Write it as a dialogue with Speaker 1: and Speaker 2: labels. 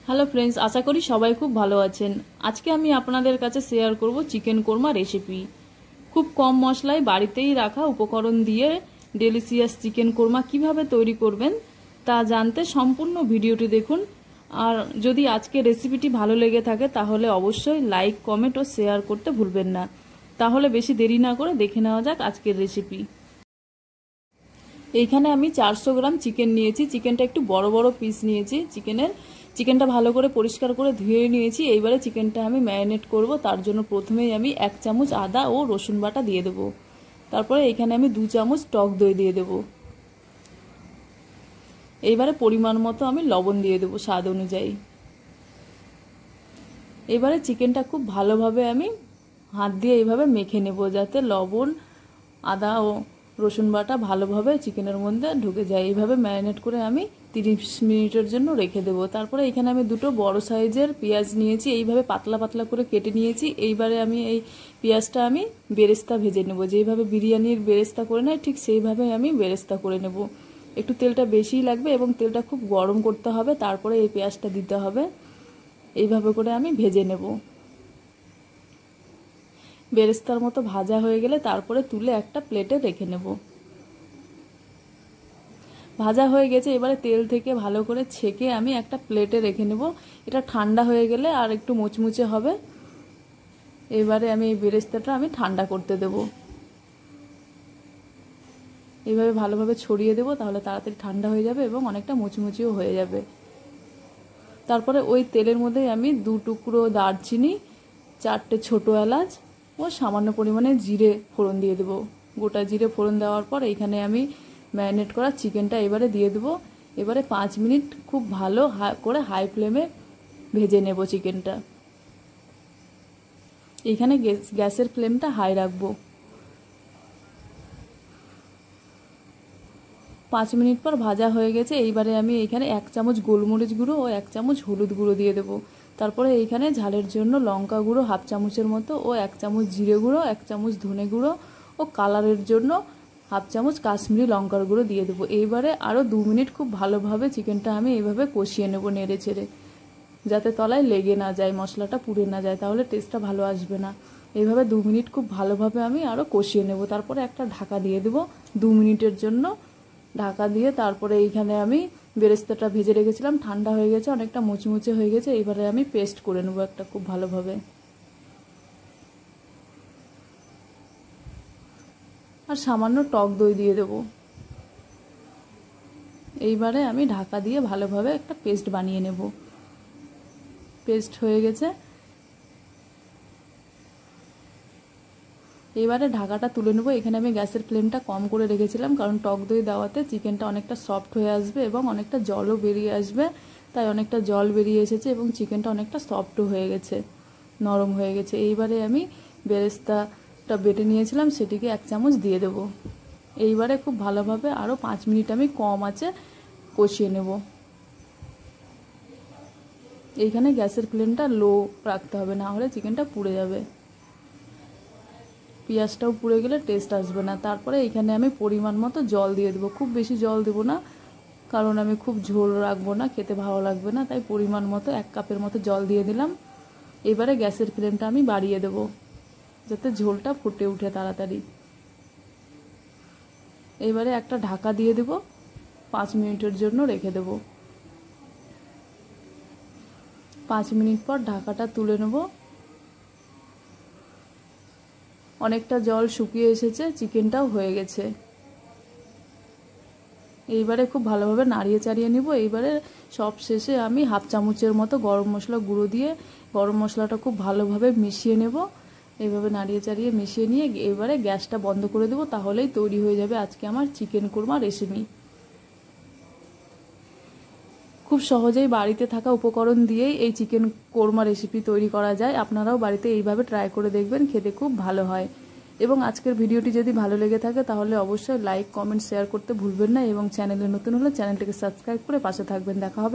Speaker 1: Hello friends, আশা করি সবাই খুব ভালো আছেন। আজকে আমি আপনাদের কাছে শেয়ার করব চিকেন কোরমা রেসিপি। খুব কম মশলায় বাড়িতেই রাখা উপকরণ দিয়ে ডেলিশিয়াস চিকেন কোরমা কিভাবে তৈরি করবেন তা জানতে সম্পূর্ণ ভিডিওটি দেখুন। আর যদি আজকে রেসিপিটি ভালো লেগে থাকে তাহলে অবশ্যই লাইক, কমেন্ট ও শেয়ার করতে ভুলবেন না। তাহলে বেশি দেরি না করে দেখে নেওয়া যাক আজকের রেসিপি। এইখানে আমি 400 গ্রাম চিকেন নিয়েছি। চিকেনটা একটু বড় বড় পিস নিয়েছি। চিকেনটা ভালো করে পরিষ্কার করে ধুয়ে নিয়েছি। এইবারে চিকেনটা আমি ম্যারিনেট করব। তার জন্য প্রথমেই আমি 1 চামচ আদা ও রসুন বাটা দিয়ে দেব। তারপরে এখানে আমি 2 চামচ টক দই দিয়ে দেব। এইবারে পরিমাণ মতো আমি লবণ দিয়ে দেব স্বাদ অনুযায়ী। এবারে চিকেনটা খুব ভালোভাবে আমি হাত দিয়ে এইভাবে মেখে নেব, যাতে লবণ, আদা ও রসুন বাটা ভালোভাবে চিকেনের মধ্যে ঢুকে যায়। এইভাবে ম্যারিনেট করে আমি 30 মিনিটের জন্য রেখে দেবো। তারপরে এখানে আমি 2টো বড় সাইজের পেঁয়াজ নিয়েছি, এইভাবে পাতলা পাতলা করে কেটে নিয়েছি। এইবারে আমি এই পেঁয়াজটা আমি বেরেস্তা ভেজে নেব। যেইভাবে বিরিয়ানির বেরেস্তা করে নেয় ঠিক সেইভাবে আমি বেরেস্তা করে নেব। একটু তেলটা বেশিই লাগবে এবং তেলটা খুব গরম করতে হবে। তারপরে এই পেঁয়াজটা দিতে হবে। এইভাবে করে আমি ভেজে নেব। বেরেস্তার মতো ভাজা হয়ে গেলে তারপরে তুলে একটা প্লেটে রেখে নেব। ভাজা হয়ে গেছে, এবারে তেল থেকে ভালো করে ছেঁকে আমি একটা প্লেটে রেখে নেব। এটা ঠান্ডা হয়ে গেলে আর একটু মুচমুচে হবে। এবারে আমি এই বেরেস্তাটা আমি ঠান্ডা করতে দেব। এইভাবে ভালোভাবে ছড়িয়ে দেব, তাহলে তাড়াতাড়ি ঠান্ডা হয়ে যাবে এবং অনেকটা মুচমুচিও হয়ে যাবে। তারপরে ওই তেলের মধ্যেই আমি 2 টুকরো দারচিনি, 4টে ছোটো এলাচ ও সামান্য পরিমাণে জিরে ফোড়ন দিয়ে দেবো। গোটা জিরে ফোড়ন দেওয়ার পর এইখানে আমি ম্যারিনেট করা চিকেনটা এবারে দিয়ে দেবো। এবারে 5 মিনিট খুব ভালো করে হাই ফ্লেমে ভেজে নেব চিকেনটা। এইখানে গ্যাসের ফ্লেমটা হাই রাখবো। 5 মিনিট পর ভাজা হয়ে গেছে। এইবারে আমি এইখানে 1 চামচ গোলমরিচ গুঁড়ো ও 1 চামচ হলুদ গুঁড়ো দিয়ে দেবো। তারপরে এইখানে ঝালের জন্য লঙ্কা গুঁড়ো 1/2 চামচের মতো ও 1 চামচ জিরে গুঁড়ো, 1 চামচ ধনে গুঁড়ো ও কালারের জন্য 1/2 চামচ কাশ্মীরি লঙ্কার গুঁড়ো দিয়ে দেবো। এইবারে আরও 2 মিনিট খুব ভালোভাবে চিকেনটা আমি এইভাবে কষিয়ে নেব নেড়ে চেড়ে, যাতে তলায় লেগে না যায়, মশলাটা পুড়ে না যায়, তাহলে টেস্টটা ভালো আসবে না। এইভাবে 2 মিনিট খুব ভালোভাবে আমি আরও কষিয়ে নেব। তারপরে একটা ঢাকা দিয়ে দেবো 2 মিনিটের জন্য। ঢাকা দিয়ে তারপরে এইখানে আমি বেরেস্তাটা ভেজে রেখেছিলাম, ঠান্ডা হয়ে গেছে, অনেকটা মুচমুচে হয়ে গেছে। এবারে আমি পেস্ট করে নেব একটা খুব ভালোভাবে। আর সামান্য টক দই দিয়ে দেব। এইবারে আমি ঢাকা দিয়ে ভালোভাবে একটা পেস্ট বানিয়ে নেব। পেস্ট হয়ে গেছে। এবারে ঢাকাটা তুলে নেব। এখানে আমি গ্যাসের ফ্লেমটা কম করে রেখেছিলাম, কারণ টক দই দেওয়াতে চিকেনটা অনেকটা সফট হয়ে আসবে এবং অনেকটা জলও বেরিয়ে আসবে। তাই অনেকটা জল বেরিয়ে এসেছে এবং চিকেনটা অনেকটা সফটও হয়ে গেছে, নরম হয়ে গেছে। এইবারে আমি বেরেস্তাটা বেটে নিয়েছিলাম সেটিকে 1 চামচ দিয়ে দেব। এইবারে খুব ভালোভাবে আরও 5 মিনিট আমি কম আঁচে কষিয়ে নেব। এইখানে গ্যাসের ফ্লেমটা লো রাখতে হবে, না হলে চিকেনটা পুড়ে যাবে। পেঁয়াজটাও পুড়ে গেলে টেস্ট আসবে না। তারপরে এইখানে আমি পরিমাণ মতো জল দিয়ে দেবো। খুব বেশি জল দেবো না, কারণ আমি খুব ঝোল রাখবো না, খেতে ভালো লাগবে না। তাই পরিমাণ মতো 1 কাপের মতো জল দিয়ে দিলাম। এবারে গ্যাসের ফ্লেমটা আমি বাড়িয়ে দেবো, যাতে ঝোলটা ফুটে উঠে তাড়াতাড়ি। এবারে একটা ঢাকা দিয়ে দেব, 5 মিনিটের জন্য রেখে দেব। 5 মিনিট পর ঢাকাটা তুলে নেব। অনেকটা জল শুকিয়ে এসেছে, চিকেনটাও হয়ে গেছে। এইবারে খুব ভালোভাবে নাড়িয়ে চাড়িয়ে নিব। এইবারে সব শেষে আমি 1/2 চামচের মতো গরম মশলা গুঁড়ো দিয়ে গরম মশলাটা খুব ভালোভাবে মিশিয়ে নেব। এইভাবে নাড়িয়ে চাড়িয়ে মিশিয়ে নিয়ে এবারে গ্যাসটা বন্ধ করে দেব। তাহলেই তৈরি হয়ে যাবে আজকে আমার চিকেন কোরমা রেসিপি। খুব সহজেই বাড়িতে থাকা উপকরণ দিয়েই এই চিকেন কোরমা রেসিপি তৈরি করা যায়। আপনারাও বাড়িতে এইভাবে ট্রাই করে দেখবেন, খেতে খুব ভালো হয়। এবং আজকের ভিডিওটি যদি ভালো লেগে থাকে তাহলে অবশ্যই লাইক, কমেন্ট, শেয়ার করতে ভুলবেন না। এবং চ্যানেলে নতুন হলে চ্যানেলটিকে সাবস্ক্রাইব করে পাশে থাকবেন। দেখা হবে